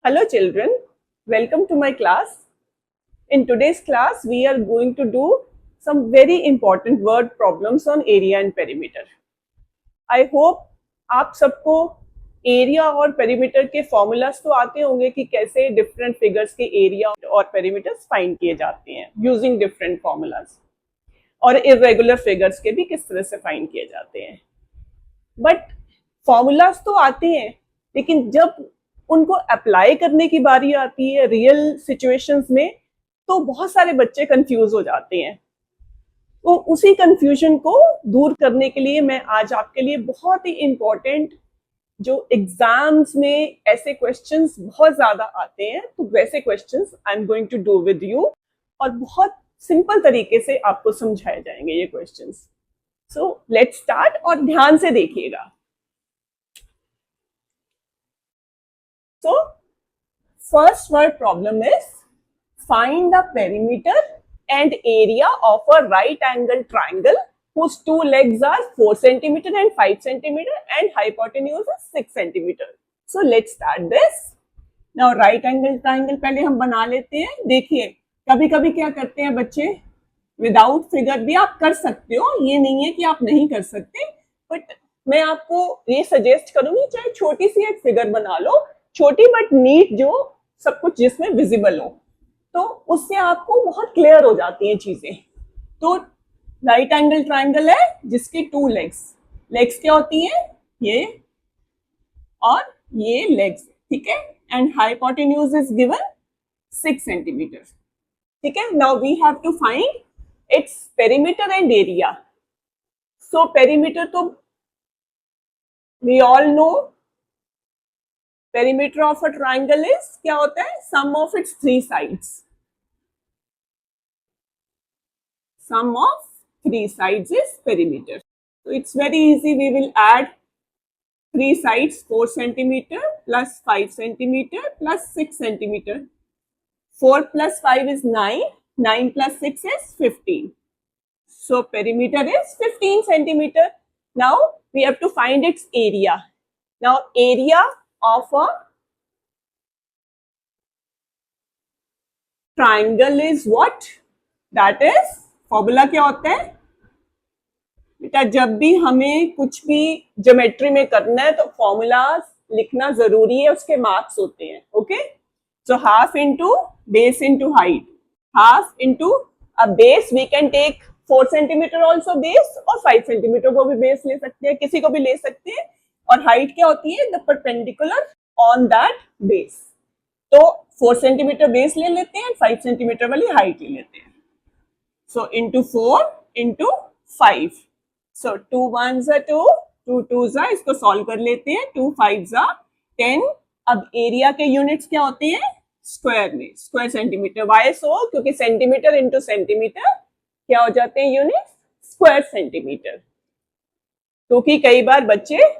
Hello children, welcome to my class. In today's class, we are going to do some very important word problems on area and perimeter. I hope आप सबको area और perimeter के formulas तो आते होंगे कि कैसे different figures के एरिया और पेरीमीटर्स फाइंड किए जाते हैं यूजिंग डिफरेंट फॉर्मूलाज, और इरेगुलर फिगर्स के भी किस तरह से फाइंड किए जाते हैं. बट फॉर्मूलाज तो आते हैं, लेकिन जब उनको अप्लाई करने की बारी आती है रियल सिचुएशंस में, तो बहुत सारे बच्चे कंफ्यूज हो जाते हैं. तो उसी कंफ्यूजन को दूर करने के लिए मैं आज आपके लिए बहुत ही इंपॉर्टेंट, जो एग्जाम्स में ऐसे क्वेश्चंस बहुत ज्यादा आते हैं, तो वैसे questions I am going to do with you, और बहुत सिंपल तरीके से आपको समझाए जाएंगे ये क्वेश्चंस. सो लेट्स स्टार्ट, और ध्यान से देखिएगा. So, first word problem is find the perimeter and area of a right angle triangle whose two legs are 4 cm and 5 cm and hypotenuse is 6 cm. So, let's start this. Now, right angle triangle पहले हम बना लेते हैं. देखिए, कभी कभी क्या करते हैं बच्चे, विदाउट फिगर भी आप कर सकते हो, ये नहीं है कि आप नहीं कर सकते, बट मैं आपको ये सजेस्ट करूंगी चाहे छोटी सी एक फिगर बना लो, छोटी बट नीट, जो सब कुछ जिसमें विजिबल हो, तो उससे आपको बहुत क्लियर हो जाती हैं चीजें. तो राइट एंगल ट्राइंगल है जिसकी टू लेग्स क्या होती हैं, ये और ये लेग्स, ठीक है, and hypotenuse is given 6 centimetre. ठीक है, now we have to find its perimeter and area. So perimeter तो we all know, perimeter of a triangle is क्या होता है, sum of its three sides. Sum of three sides is perimeter. So it's very easy. We will add three sides, 4 centimeter plus 5 centimeter plus 6 centimeter. 4 plus 5 is 9. 9 plus 6 is 15. So perimeter is 15 centimeter. Now we have to find its area. Now area of a triangle is what? That is, formula क्या होता है बेटा, जब भी हमें कुछ भी geometry में करना है तो फॉर्मूला लिखना जरूरी है, उसके मार्क्स होते हैं. Okay, so half into base into height, half into a base, we can take 4 centimetre also base, और 5 सेंटीमीटर को भी बेस ले सकते हैं, किसी को भी ले सकते हैं. और हाइट क्या होती है, the perpendicular on that base. तो 4 सेंटीमीटर बेस ले लेते हैं, 5 सेंटीमीटर वाली हाइट ले लेते हैं. So into 4 into 5, so 2 1s are 2, 2 2s are, इसको सॉल्व कर लेते हैं, 2 5s are 10. अब एरिया के यूनिट्स क्या होते हैं, स्क्वायर में, स्क्वायर सेंटीमीटर. वाई सो, क्योंकि सेंटीमीटर इंटू सेंटीमीटर क्या हो जाते हैं यूनिट, स्क्वायर सेंटीमीटर. क्योंकि कई बार बच्चे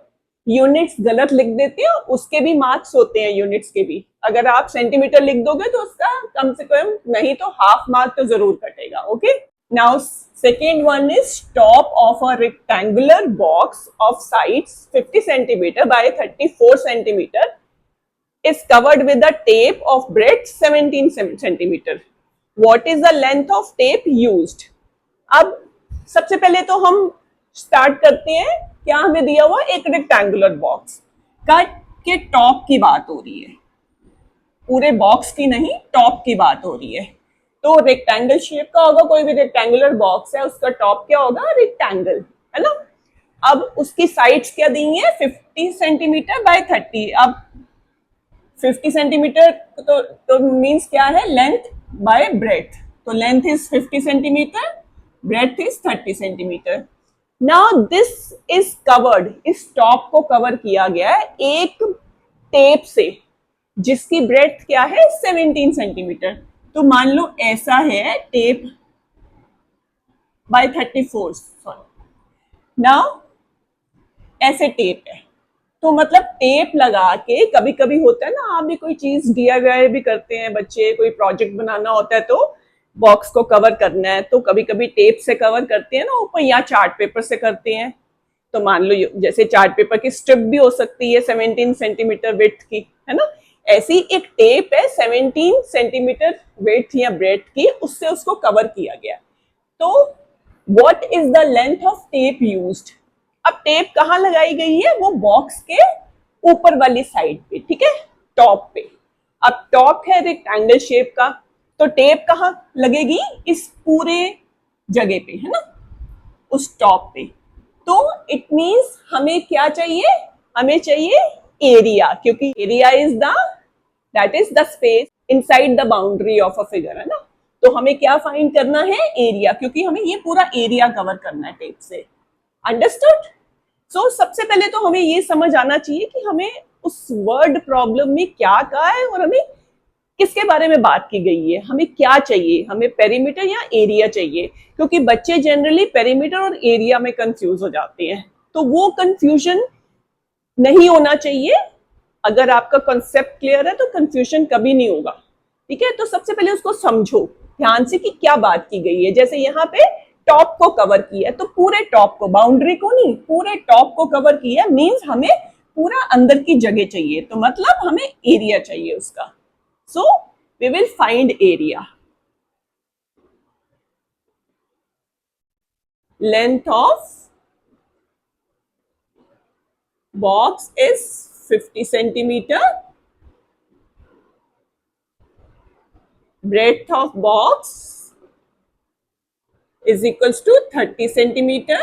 यूनिट्स गलत लिख देते हैं, उसके भी मार्क्स होते हैं यूनिट्स के भी. अगर आप सेंटीमीटर लिख दोगे तो उसका कम से कम नहीं तो हाफ मार्क तो जरूर कटेगा. Okay, now second one is top of a rectangular box of sides 50 centimetre bye 34 centimetre is covered with a tape of breadth 17 centimeter. What is the length of tape used? अब सबसे पहले तो हम start करते हैं, क्या हमें दिया हुआ, एक रेक्टेंगुलर बॉक्स का के टॉप की बात हो रही है, पूरे बॉक्स की नहीं, टॉप की बात हो रही है. तो रेक्टेंगल शेप का होगा, कोई भी रेक्टेंगुलर बॉक्स है उसका टॉप क्या होगा, रेक्टेंगल, है ना. अब उसकी साइड्स क्या दी है, 50 सेंटीमीटर बाय 30. अब 50 सेंटीमीटर तो मीन्स क्या है, लेंथ बाय ब्रेथ. तो length is 50 centimetre, breadth is 30 centimetre. Now this is covered, इस टॉप को कवर किया गया है एक टेप से जिसकी ब्रेथ क्या है, 17 सेंटीमीटर. तो मान लो ऐसा है टेप बाय 34, सॉरी, नाउ ऐसे टेप है, तो मतलब टेप लगा के, कभी कभी होता है ना, आप भी कोई चीज DIY भी करते हैं बच्चे, कोई प्रोजेक्ट बनाना होता है तो बॉक्स को कवर करना है, तो कभी कभी टेप से कवर करते हैं ना ऊपर, या चार्ट पेपर से करते हैं. तो मान लो जैसे चार्ट पेपर की स्ट्रिप भी हो सकती है 17 सेंटीमीटर विड्थ की, है ना, ऐसी एक टेप है 17 सेंटीमीटर वेट थी या ब्रेड की, उससे उसको कवर किया गया। तो what is the length of tape used? अब टेप कहाँ लगाई गई है? वो बॉक्स के ऊपर वाली साइड पे, ठीक है, टॉप पे। अब टॉप है रेक्टेंगल शेप का, तो टेप कहाँ लगेगी? इस पूरे जगह पे, है ना, उस टॉप पे। तो इट मींस हमें क्या चाहिए? हमें चाहिए एरिया, क्योंकि area is the that is the space inside the boundary of a figure, है ना। तो हमें क्या फाइंड करना है? एरिया, क्योंकि हमें ये पूरा एरिया कवर करना है टेप से। अंडरस्टूड? सो सबसे पहले तो हमें ये समझ आना चाहिए कि हमें उस वर्ड प्रॉब्लम में क्या कहा है और हमें किसके बारे में बात की गई है, हमें क्या चाहिए, हमें पेरीमीटर या एरिया चाहिए, क्योंकि बच्चे जनरली पेरीमीटर और एरिया में कंफ्यूज हो जाते हैं। तो वो कंफ्यूजन नहीं होना चाहिए। अगर आपका कॉन्सेप्ट क्लियर है तो कंफ्यूजन कभी नहीं होगा, ठीक है। तो सबसे पहले उसको समझो ध्यान से कि क्या बात की गई है। जैसे यहाँ पे टॉप को कवर किया है, तो पूरे टॉप को, बाउंड्री को नहीं, पूरे टॉप को कवर किया, मींस हमें पूरा अंदर की जगह चाहिए, तो मतलब हमें एरिया चाहिए उसका। So we will find area. Length of box is 50 centimetre, breadth of box is equals to 30 centimeter.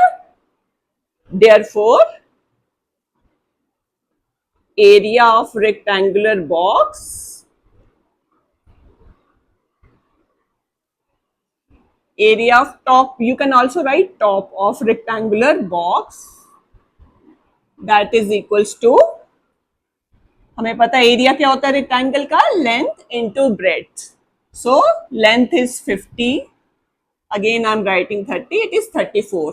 Therefore, area of rectangular box area of top, you can also write top of rectangular box, that is equals to, हमें पता है area क्या होता है rectangle का? Length into breadth. So length is 50, again I'm writing 30, it is 34.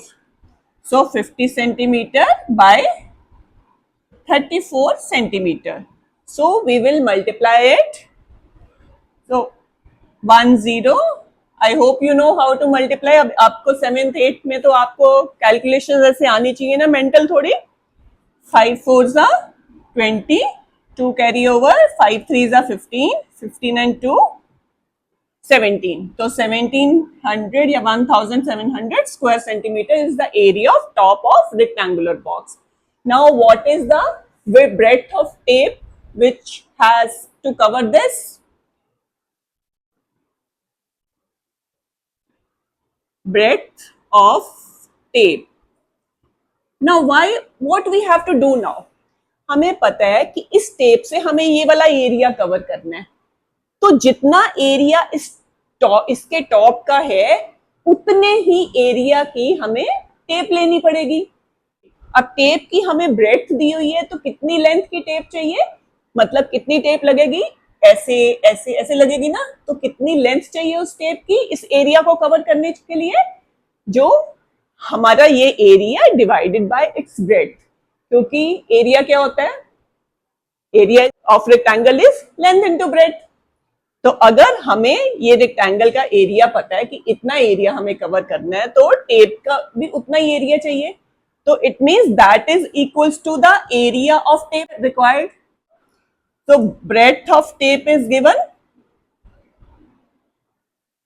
So 50 centimeter by 34 centimeter. So we will multiply it. So 10, I hope you know how to multiply. अब आपको 7th 8th में तो आपको calculation ऐसे आनी चाहिए ना, mental थोड़ी। 5 4s are 20, 2 carry over, 5 3s are 15, 15 and 2 17. So 1700 या 1700 square centimeter is the area of top of rectangular box. Now what is the breadth of tape which has to cover this? Breadth of tape. Now why, what we have to do now? हमें पता है कि इस tape से हमें ये वाला area cover करना है, तो जितना एरिया इसके टॉप का है उतने ही एरिया की हमें टेप लेनी पड़ेगी। अब टेप की हमें ब्रेड्थ दी हुई है, तो कितनी लेंथ की टेप चाहिए, मतलब कितनी टेप लगेगी? ऐसे ऐसे ऐसे लगेगी ना, तो कितनी लेंथ चाहिए उस टेप की इस एरिया को कवर करने के लिए? जो हमारा ये area divided by it's breadth, क्योंकि एरिया क्या होता है? Area of rectangle is length into breadth. तो अगर हमें ये रेक्टेंगल का एरिया पता है कि इतना एरिया हमें कवर करना है, तो टेप का भी उतना ही एरिया चाहिए। तो it means that is equals to the area of tape required. तो breadth of tape is given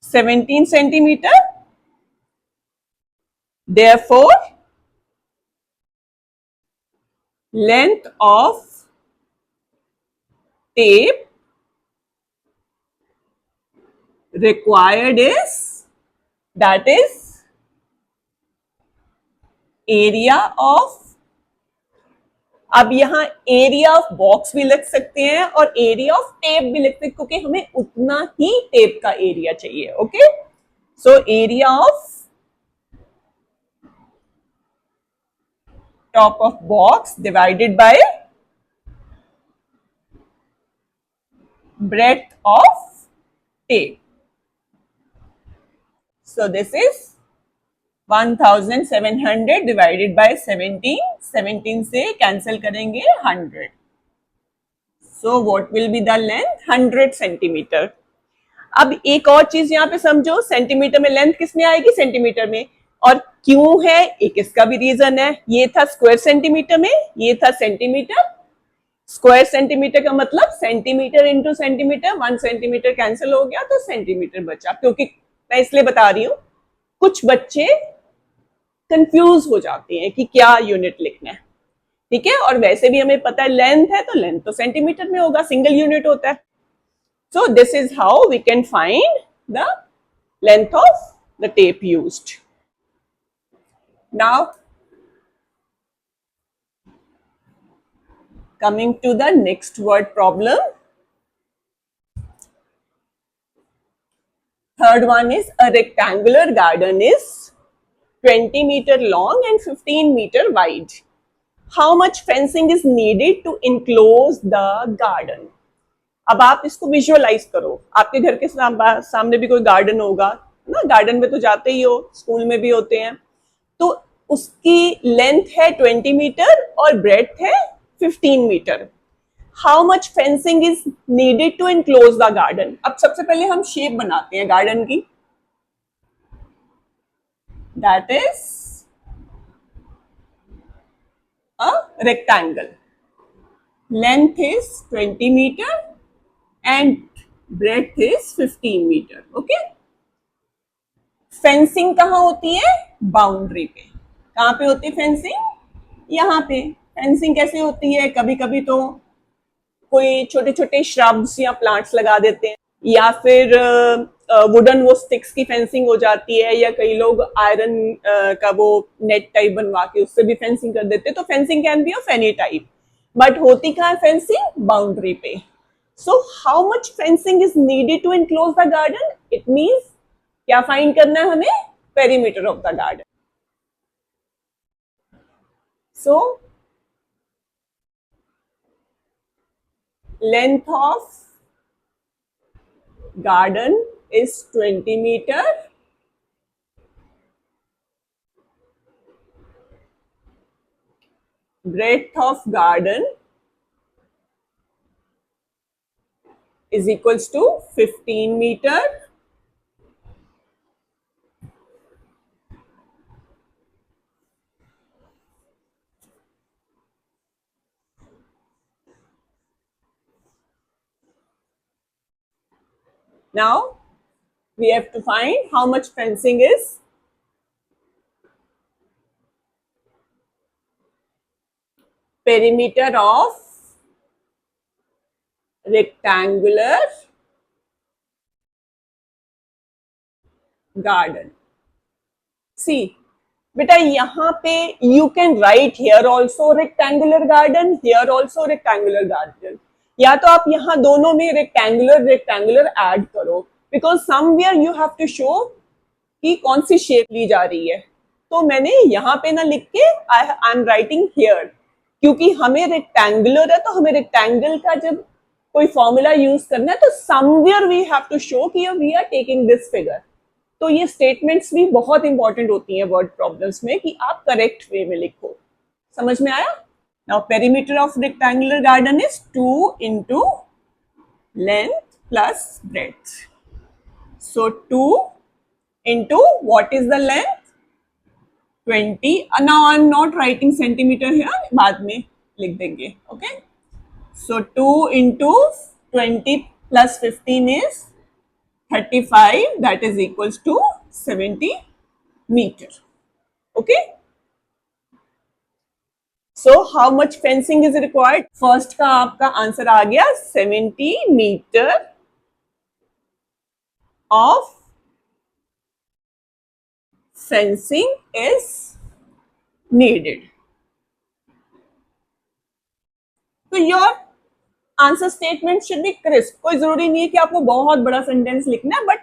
17 centimetre. Therefore, length of tape required is, that is area of, अब यहां एरिया ऑफ बॉक्स भी लिख सकते हैं और एरिया ऑफ टेप भी लिख सकते हैं, क्योंकि हमें उतना ही टेप का एरिया चाहिए। Okay, so area of top of box divided by breadth of tape. So this is 1700 divided by 17. 17 से cancel करेंगे 100. So what will be the length? 100 centimeter. अब एक और चीज यहाँ पे समझो, सेंटीमीटर में लेंथ किस में आएगी? सेंटीमीटर में। और क्यों है, एक इसका भी रीजन है। ये था स्क्वायर सेंटीमीटर में, ये था सेंटीमीटर। स्क्वायर सेंटीमीटर का मतलब centimetre into centimetre, 1 centimetre cancel हो गया तो सेंटीमीटर बचा। क्योंकि मैं इसलिए बता रही हूं, कुछ बच्चे कंफ्यूज हो जाते हैं कि क्या यूनिट लिखना है, ठीक है। और वैसे भी हमें पता है लेंथ है तो लेंथ तो सेंटीमीटर में होगा, सिंगल यूनिट होता है। So this is how we can find the length of the tape used. Now coming to the next word problem. Third one is a rectangular garden is 20 meter long and 15 meter wide. How much fencing is needed to enclose the garden? अब आप इसको visualise करो, आपके घर के सामने भी कोई गार्डन होगा ना, गार्डन में तो जाते ही हो, स्कूल में भी होते हैं। तो उसकी लेंथ है 20 मीटर और ब्रेड्थ है 15 metre. How much fencing is needed to enclose the garden? अब सबसे पहले हम शेप बनाते हैं गार्डन की, that is a rectangle, length is 20 metre and breadth is 15 metre. Okay, fencing कहाँ होती है? बाउंड्री पे। कहाँ पे होती है फेंसिंग? यहाँ पे। फेंसिंग कैसे होती है? कभी कभी तो कोई छोटे छोटे श्रब्स या प्लांट्स लगा देते हैं, या फिर वुडन वो स्टिक्स की फेंसिंग हो जाती है, या कई लोग आयरन का वो नेट टाइप बनवा के उससे भी फेंसिंग कर देते हैं। तो fencing can be of any type, but होती कहाँ है फेंसिंग? बाउंड्री पे। So how much fencing is needed to enclose the garden? It means क्या फाइंड करना है हमें? Perimeter of the garden. So length of garden is 20 meter, breadth of garden is equals to 15 meter, now we have to find how much fencing is perimeter of rectangular garden. See बेटा, यहाँ पे you can write here also rectangular garden, here also rectangular garden, या तो आप यहाँ दोनों में rectangular rectangular add करो, because somewhere you have to show कि कौन सी शेप ली जा रही है। तो मैंने यहाँ पे ना लिख के आई एम राइटिंग हियर, क्योंकि हमें रेक्टेंगुलर है तो हमें रेक्टेंगल का जब कोई फॉर्मूला यूज करना है तो somewhere we have to show कि we are taking this figure. तो ये स्टेटमेंट्स भी बहुत इंपॉर्टेंट होती हैं वर्ड प्रॉब्लम्स में कि आप करेक्ट वे में लिखो। समझ में आया? Now perimeter of rectangular garden is 2 into length plus breadth. So 2 into what is the length? 20. Now I am not writing centimeter here, बाद में लिख देंगे। Okay, so 2 into 20 plus 15 is 35, that is equals to 70 meter. Okay, so how much fencing is required? First का आपका answer आ गया 70 meter of fencing is needed. तो your answer statement should be crisp. कोई जरूरी नहीं है कि आपको बहुत बड़ा सेंटेंस लिखना है, but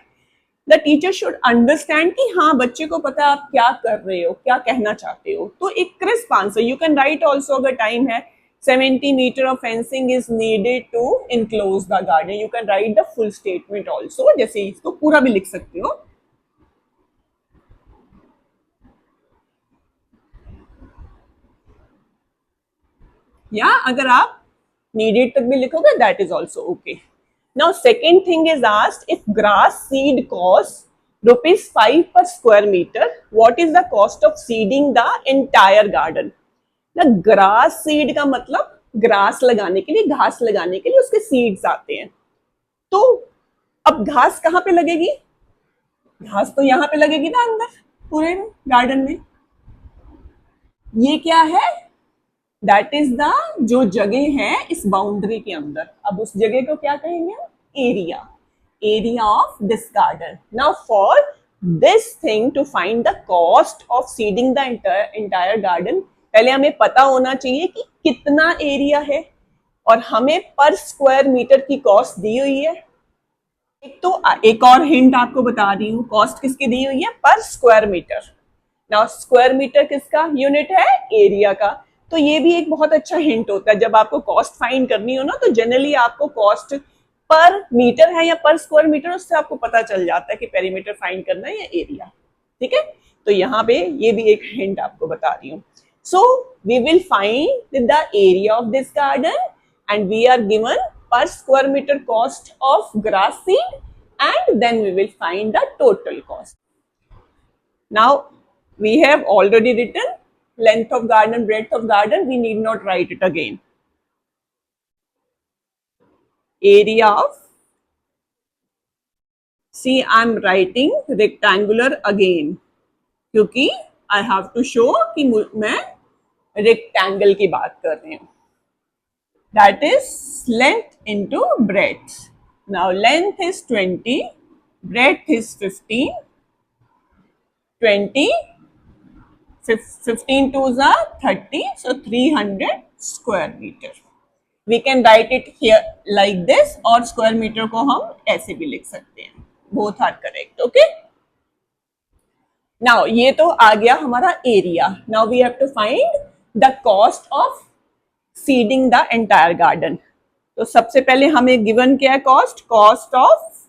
the teacher should understand कि हाँ बच्चे को पता है आप क्या कर रहे हो, क्या कहना चाहते हो। तो एक crisp answer you can write also, अगर टाइम है, 70 metre of fencing is needed to enclose the garden. You can write the full statement also, जैसे इसको पूरा भी लिख सकते हो। या अगर आप needed तक भी लिखोगे, that is also okay. Now second thing is asked, if grass seed costs ₹5 per square meter, what is the cost of seeding the entire garden? ना ग्रास सीड का मतलब ग्रास लगाने के लिए, घास लगाने के लिए उसके सीड्स आते हैं। तो अब घास कहाँ पे लगेगी? घास तो यहाँ पे लगेगी ना अंदर पूरे गार्डन में। ये क्या है? दैट इज द जो जगह है इस बाउंड्री के अंदर। अब उस जगह को क्या कहेंगे? Area, area of this garden. Now for this thing to find the cost of seeding the entire garden, पहले हमें पता होना चाहिए कि कितना एरिया है, और हमें पर स्क्वायर मीटर की कॉस्ट दी हुई है। एक और हिंट आपको बता रही हूँ, कॉस्ट किसकी दी हुई है? Per square metre. Now square metre किसका यूनिट है? एरिया का। तो ये भी एक बहुत अच्छा हिंट होता है, जब आपको कॉस्ट फाइंड करनी हो ना, तो जनरली आपको कॉस्ट पर मीटर है या पर स्क्वायर मीटर, उससे आपको पता चल जाता है कि पेरीमीटर फाइंड करना है या एरिया। ठीक है, तो यहाँ पे ये भी एक हिंट आपको बता रही हूँ। So we will find the area of this garden and we are given per square meter cost of grass seed, and then we will find the total cost. Now we have already written length of garden, breadth of garden, we need not write it again. Area of, see I am writing rectangular again क्योंकि I have to show कि मैं rectangle की बात कर रही हूँ। That is length into breadth. Now length is 20, breadth is 15, 20, 15 twos are 30, so 300 square meter. We can write it here like this, और square meter को हम ऐसे भी लिख सकते हैं, both are correct. Okay, now ये तो आ गया हमारा area. Now we have to find the cost of seeding the entire garden. तो सबसे पहले हमें गिवन क्या है? Cost, cost of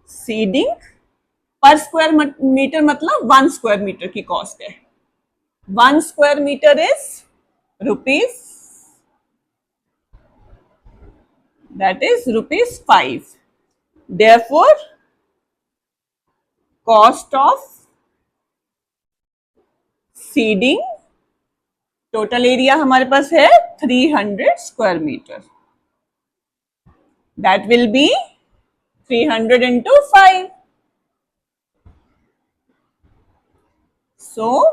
seeding per square metre, मतलब 1 स्क्वायर मीटर की कॉस्ट है। 1 square metre is rupees, that is ₹5। Therefore cost of seeding, total area हमारे पास है 300 square metre, that will be 300 into 5. So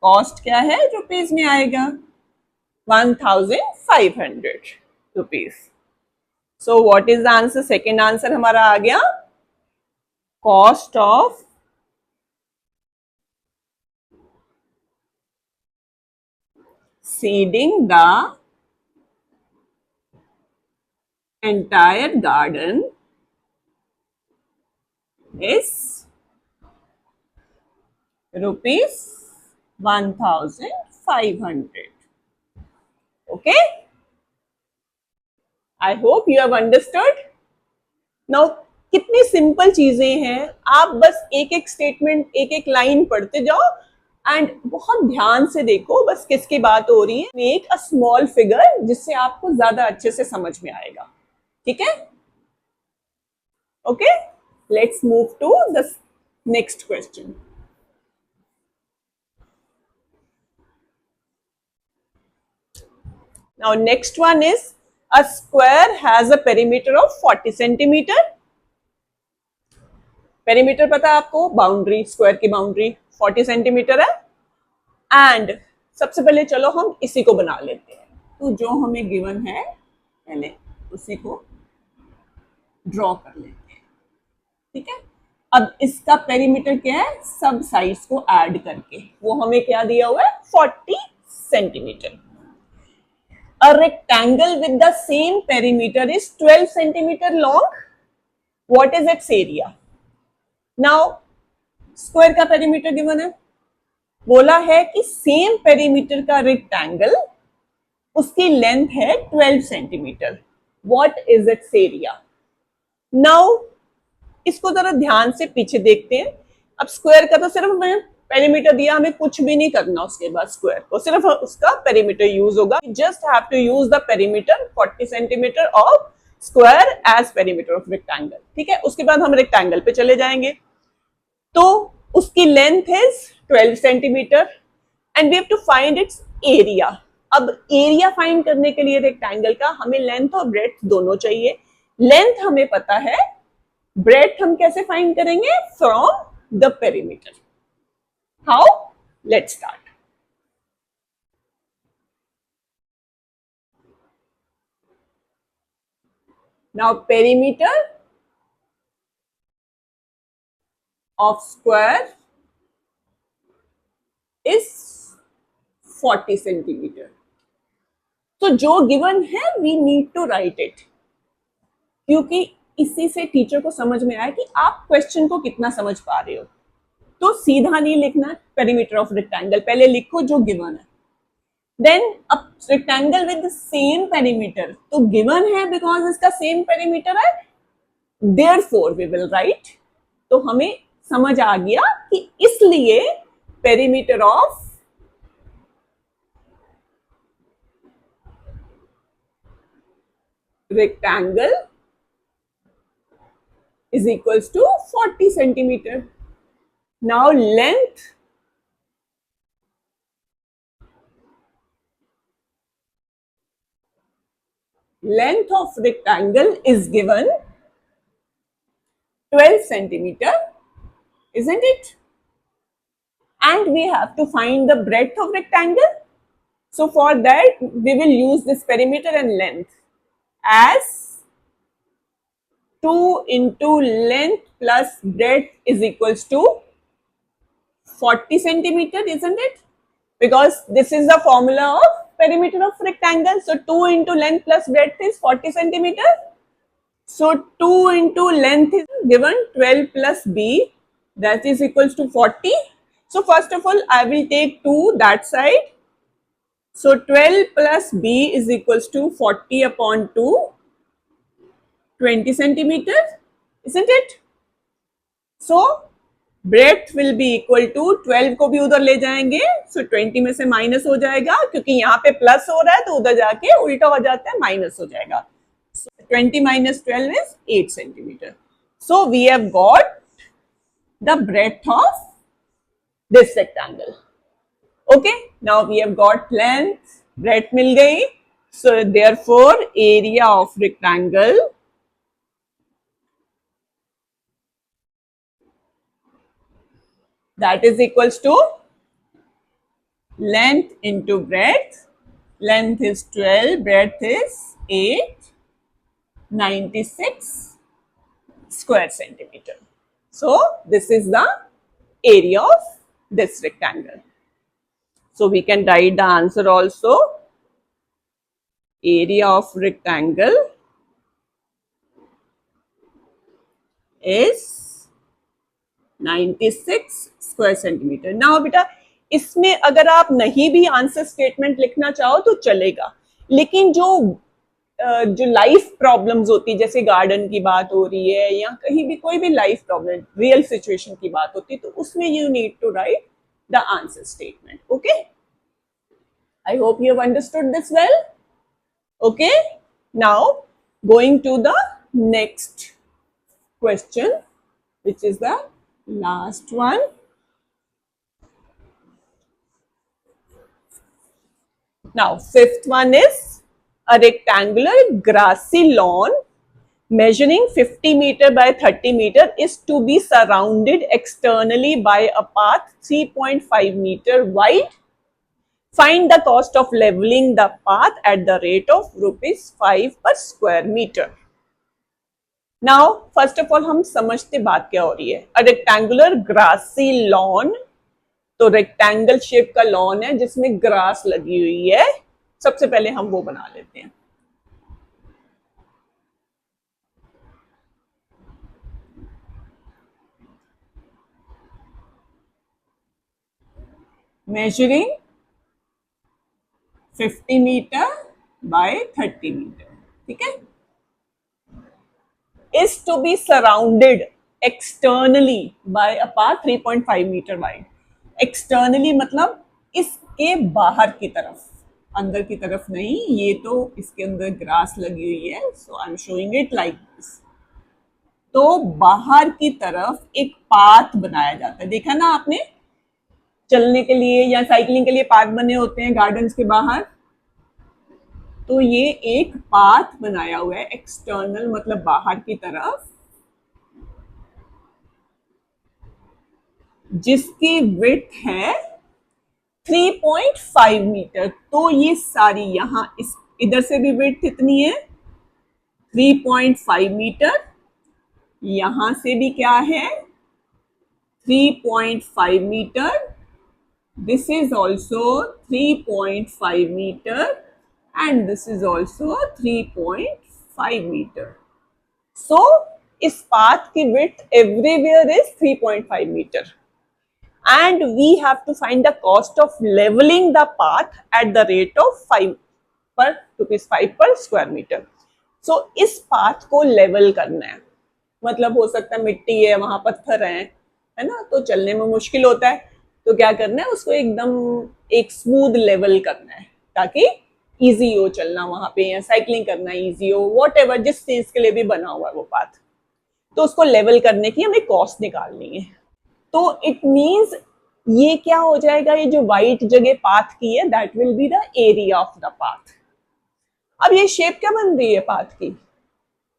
cost क्या है? रुपीज में आएगा 1500 rupees. So what is the answer? Second answer हमारा आ गया cost of seeding the entire garden is rupees 1500. Okay, I hope you have understood. Now कितनी simple चीजें हैं, आप बस एक एक स्टेटमेंट, एक एक लाइन पढ़ते जाओ एंड बहुत ध्यान से देखो बस किसकी बात हो रही है। मेक अ स्मॉल फिगर जिससे आपको ज्यादा अच्छे से समझ में आएगा। ठीक है, okay, let's move to the next question. Now next one is a square has a perimeter of 40 centimeter. Perimeter पता है आपको? बाउंड्री, स्क्वायर की बाउंड्री 40 सेंटीमीटर है। एंड सबसे पहले चलो हम इसी को बना लेते हैं। तो जो हमें गिवन है पहले उसी को ड्रॉ कर लेते हैं। ठीक है, अब इसका पेरीमीटर क्या है? सब साइड्स को ऐड करके वो हमें क्या दिया हुआ है? 40 centimetre. A rectangle with the same perimeter is 12 centimeter long. What is its area? Now, square का पेरीमीटर गिवन है, बोला है कि सेम पेरीमीटर का रेक्टेंगल, उसकी लेंथ है 12 centimetre. What is its area? Now, इसको जरा ध्यान से पीछे देखते हैं। अब स्क्वायर का तो सिर्फ मैं पेरीमीटर दिया, हमें कुछ भी नहीं करना उसके बाद स्क्वायर को, सिर्फ उसका पेरीमीटर यूज होगा। Just have to use the perimeter 40 centimetre of square as perimeter of rectangle. ठीक है, उसके बाद हम रेक्टेंगल पे चले जाएंगे। तो उसकी length is 12 centimetre and we have to find its area. अब एरिया फाइंड करने के लिए रेक्टेंगल का हमें लेंथ और ब्रेड्थ दोनों चाहिए। लेंथ हमें पता है, ब्रेड्थ हम कैसे फाइंड करेंगे? From the perimeter. How? Let's start. Now perimeter of square is 40 centimetre. तो जो गिवन है we need to write it, क्योंकि इसी से टीचर को समझ में आया कि आप क्वेश्चन को कितना समझ पा रहे हो। तो सीधा नहीं लिखना पेरीमीटर ऑफ रेक्टेंगल, पहले लिखो जो गिवन है। देन अब रेक्टेंगल विद सेम पेरीमीटर, तो गिवन है बिकॉज इसका सेम पेरीमीटर है, देयरफॉर वी विल राइट। तो हमें समझ आ गया कि इसलिए perimeter of rectangle is equals to 40 centimeter. Now length of rectangle is given 12 centimeter, isn't it? And we have to find the breadth of rectangle. So for that we will use this perimeter and length as 2 into length plus breadth is equals to 40 centimeter, isn't it? Because this is the formula of perimeter of rectangle. So 2 into length plus breadth is 40 centimeter. So 2 into length is given 12 plus b, that is equals to 40. So first of all I will take 2 that side. So 12 plus b is equals to 40 upon 2, 20 centimeter, isn't it? So breadth will be equal to 12 को भी उधर ले जाएंगे, सो 20 में से minus हो जाएगा, क्योंकि यहाँ पे प्लस हो रहा है तो उधर जाके उल्टा हो जाता है, माइनस हो जाएगा। so 20 minus 12 is 8 centimeter. So we have got the breadth of this rectangle. Okay, now we have got length, breadth मिल गई, so therefore area of rectangle that is equals to length into breadth. Length is 12, breadth is 8, 96 square centimeter. So this is the area of this rectangle. So we can write the answer also. Area of rectangle is 96 square centimeter. Now बेटा इसमें अगर आप नहीं भी answer statement लिखना चाहो तो चलेगा, लेकिन जो लाइफ प्रॉब्लम्स होती है, जैसे गार्डन की बात हो रही है या कहीं भी कोई भी लाइफ प्रॉब्लम, रियल सिचुएशन की बात होती है, तो उसमें you need to write the answer statement. Okay, I hope you have understood this well. Okay, now going to the next question, which is the last one. Now fifth one is a rectangular grassy lawn measuring 50 meter by 30 meter is to be surrounded externally by a path 3.5 meter wide. Find the cost of leveling the path at the rate of ₹5 per square meter. Now first of all हम समझते बात क्या हो रही है. A rectangular grassy lawn, तो rectangle shape का lawn है जिसमें ग्रास लगी हुई है. सबसे पहले हम वो बना लेते हैं. मेजरिंग 50 मीटर बाय 30 मीटर, ठीक है. is to be surrounded externally by a path 3.5 meter wide. Externally मतलब इसके बाहर की तरफ, अंदर की तरफ नहीं. ये तो इसके अंदर ग्रास लगी हुई है, so I am showing it like this. तो बाहर की तरफ एक पाथ बनाया जाता है, देखा ना आपने, चलने के लिए या साइकिलिंग के लिए पाथ बने होते हैं गार्डन्स के बाहर, तो ये एक पाथ बनाया हुआ है एक्सटर्नल, मतलब बाहर की तरफ, जिसकी विड्थ है 3.5 मीटर। तो ये सारी यहां इस इधर से भी विड्थ इतनी है 3.5 मीटर, यहां से भी क्या है 3.5 metre, this is also 3.5 meter and this is also 3.5 meter. So इस path की width everywhere is 3.5 meter and we have to find the cost of leveling the path at the rate of 5 per rupees 5 per square meter. So इस path को level करना है, मतलब हो सकता है मिट्टी है वहां पत्थर है ना, तो चलने में मुश्किल होता है, तो क्या करना है उसको एकदम एक स्मूथ लेवल करना है ताकि इजी हो चलना वहां पे, या साइकिलिंग करना इजी हो, व्हाटएवर जिस चीज के लिए भी बना हुआ है वो पाथ, तो उसको लेवल करने की हमें कॉस्ट निकालनी है। तो इट मींस ये क्या हो जाएगा, ये जो वाइट जगह पाथ की है that will be the area of the path. अब ये शेप क्या बन रही है पाथ की,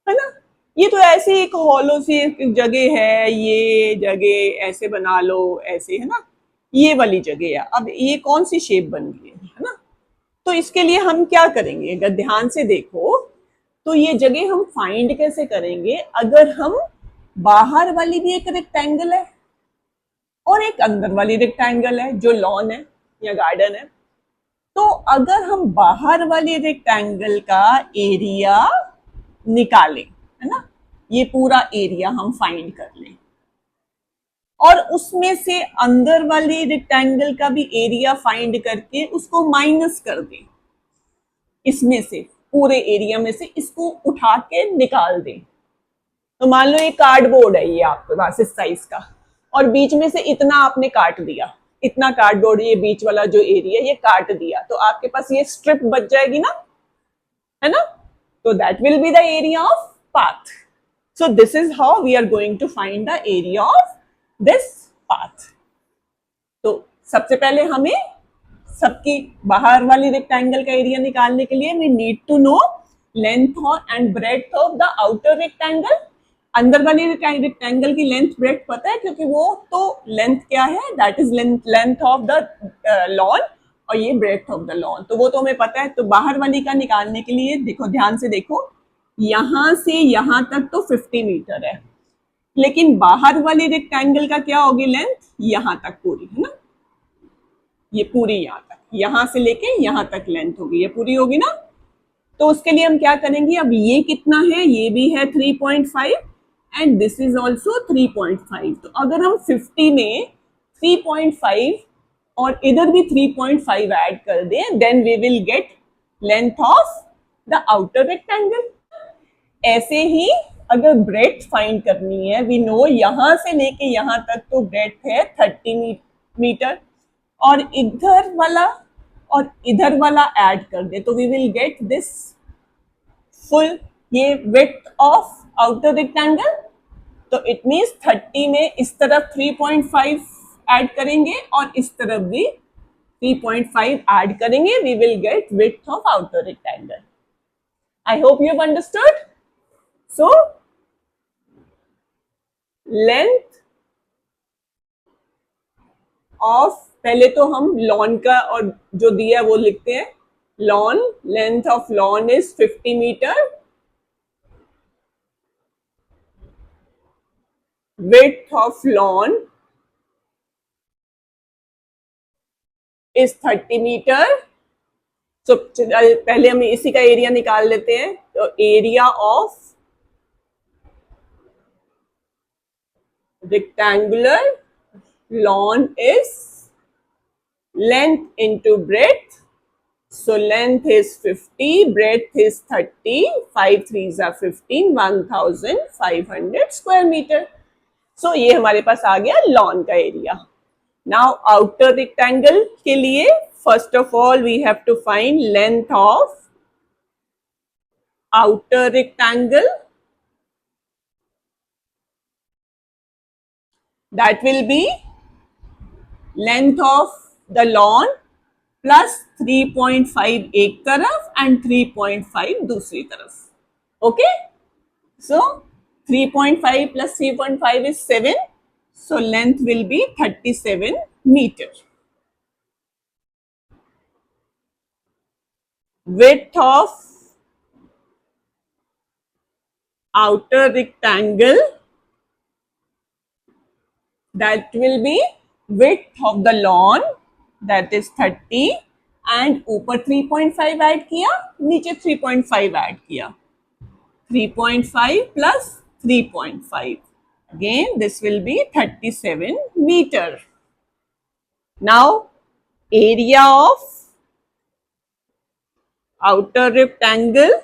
है ना, ये तो ऐसे एक हॉलो सी जगह है, ये जगह ऐसे बना लो ऐसे, है ना, ये वाली जगह है। अब ये कौन सी शेप बन रही है ना, तो इसके लिए हम क्या करेंगे, अगर ध्यान से देखो तो ये जगह हम फाइंड कैसे करेंगे, अगर हम बाहर वाली भी एक रेक्टेंगल है और एक अंदर वाली रेक्टेंगल है जो लॉन है या गार्डन है, तो अगर हम बाहर वाली रेक्टेंगल का एरिया निकालें, है ना, ये पूरा एरिया हम फाइंड कर लें और उसमें से अंदर वाली रेक्टेंगल का भी एरिया फाइंड करके उसको माइनस कर दें, इसमें से पूरे एरिया में से इसको उठा के निकाल दें। तो मान लो ये कार्डबोर्ड है, ये आपके पास इस साइज का, और बीच में से इतना आपने काट दिया, इतना कार्डबोर्ड, ये बीच वाला जो एरिया ये काट दिया, तो आपके पास ये स्ट्रिप बच जाएगी ना, है ना, तो that will be the area of path. So this is how we are going to find the area of this path. तो सबसे पहले हमें सबकी बाहर वाली रेक्टेंगल का एरिया निकालने के लिए we need to know length and breadth of the outer rectangle. अंदर वाली रेक्टेंगल की लेंथ ब्रेथ पता है, क्योंकि वो तो लेंथ क्या है, that is length of the lawn, और ये ब्रेथ ऑफ द लॉन, तो वो तो हमें पता है। तो बाहर वाली का निकालने के लिए देखो, ध्यान से देखो, यहां से यहां तक तो 50 मीटर है, लेकिन बाहर वाली रेक्टेंगल का क्या होगी लेंथ, यहां तक पूरी, है ना, ये पूरी यहां तक, यहां से लेके यहां तक लेंथ होगी, ये पूरी होगी ना। तो उसके लिए हम क्या करेंगे, अब ये कितना है, ये भी है 3.5 एंड दिस इज ऑल्सो 3.5, तो अगर हम 50 में 3.5 और इधर भी 3.5 ऐड कर दें, then we will get length of the outer rectangle. ऐसे ही अगर ब्रेथ फाइंड करनी है, वी नो यहां से लेके यहां तक तो ब्रेथ है 30 मीटर, और इधर वाला ऐड कर दे तो we will get this full ये विड्थ ऑफ आउटर रेक्टेंगल। तो इट मींस 30 में इस तरफ 3.5 ऐड करेंगे और इस तरफ भी 3.5 ऐड करेंगे, we will get width of outer rectangle. I hope you have understood. So length of, पहले तो हम लॉन का और जो दिया है वो लिखते हैं, lawn, length of lawn is 50 metre, width of lawn is 30 metre. तो पहले हम इसी का एरिया निकाल लेते हैं, तो area of rectangular lawn is length into breadth, so length is 50, breadth is 30, 5 3s are 15, 1500 square meter। सो ये हमारे पास आ गया लॉन का एरिया। नाउ आउटर रेक्टेंगल के लिए first of all we have to find length of outer rectangle, that will be length of the lawn plus 3.5 एक तरफ and 3.5 दूसरी तरफ। Okay, so 3.5 plus 3.5 is 7, so length will be 37 meter. Width of outer rectangle, that will be width of the lawn, that is 30, and ऊपर 3.5 add किया, नीचे 3.5 add किया, 3.5 plus 3.5, again this will be 37 meter. Now area of outer rectangle,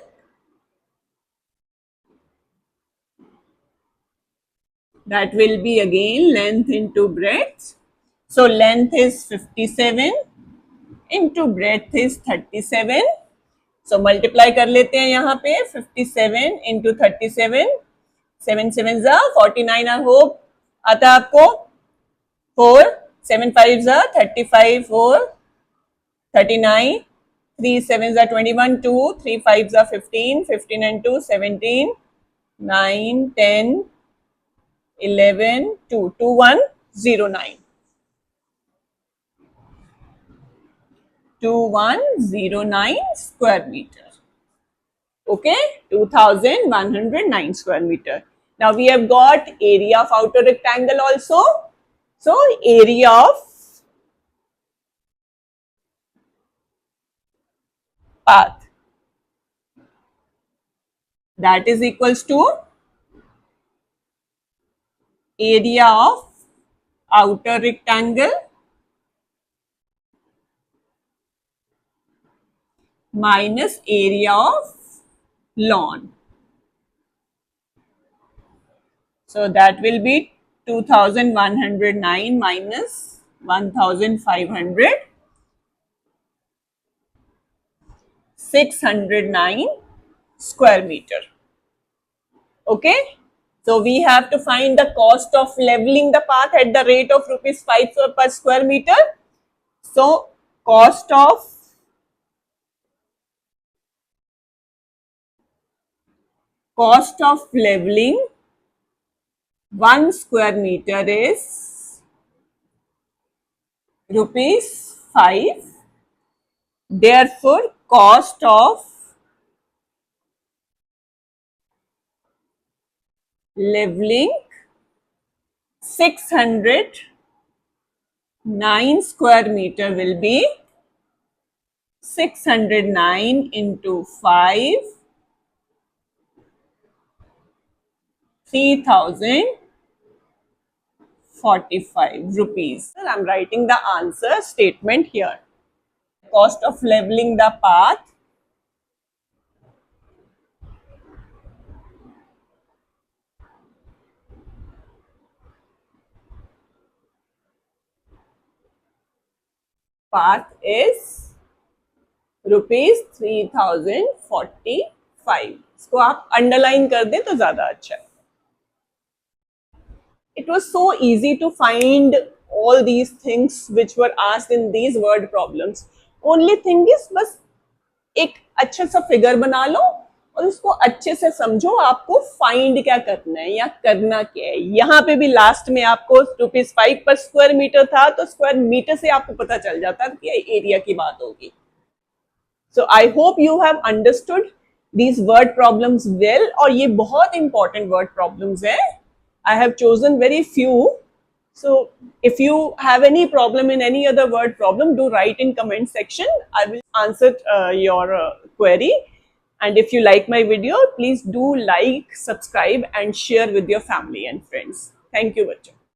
that will be again length into breadth. So length is 57 into breadth is 37. So multiply कर लेते हैं यहाँ पे 57 into 37, 7 7 49. I hope आता है आपको 4, 7 5 35, 4 39, 3 7 21, 2 3 5 15, 15 and 2 17, 9 10, 11 2 2109, 2109 square meter. Okay, 2109 square meter. Now we have got area of outer rectangle also. So area of path, that is equals to area of outer rectangle minus area of lawn. So that will be 2109 minus 1500, 609 square meter. Okay, so we have to find the cost of leveling the path at the rate of rupees 5 per square meter. So cost of leveling 1 square meter is rupees 5. Therefore cost of leveling 609 square meter will be 609 into 5, 3045 rupees. I am writing the answer statement here. Cost of leveling the path is rupees 3045. इसको आप underline कर दें तो ज्यादा अच्छा है. It was so easy to find all these things which were asked in these word problems. Only thing is बस एक अच्छा सा फिगर बना लो और उसको अच्छे से समझो आपको फाइंड क्या करना है या करना क्या है. यहाँ पे भी लास्ट में आपको रुपीज 5 पर स्क्वायर मीटर था तो स्क्वायर मीटर से आपको पता चल जाता कि एरिया की बात होगी. So I hope you have understood these word problems well. और ये बहुत important word problems है. I have chosen very few. So if you have any problem in any other word problem, do write in comment section. I will answer your query. And if you like my video, please do like, subscribe and share with your family and friends. Thank you, bachcho.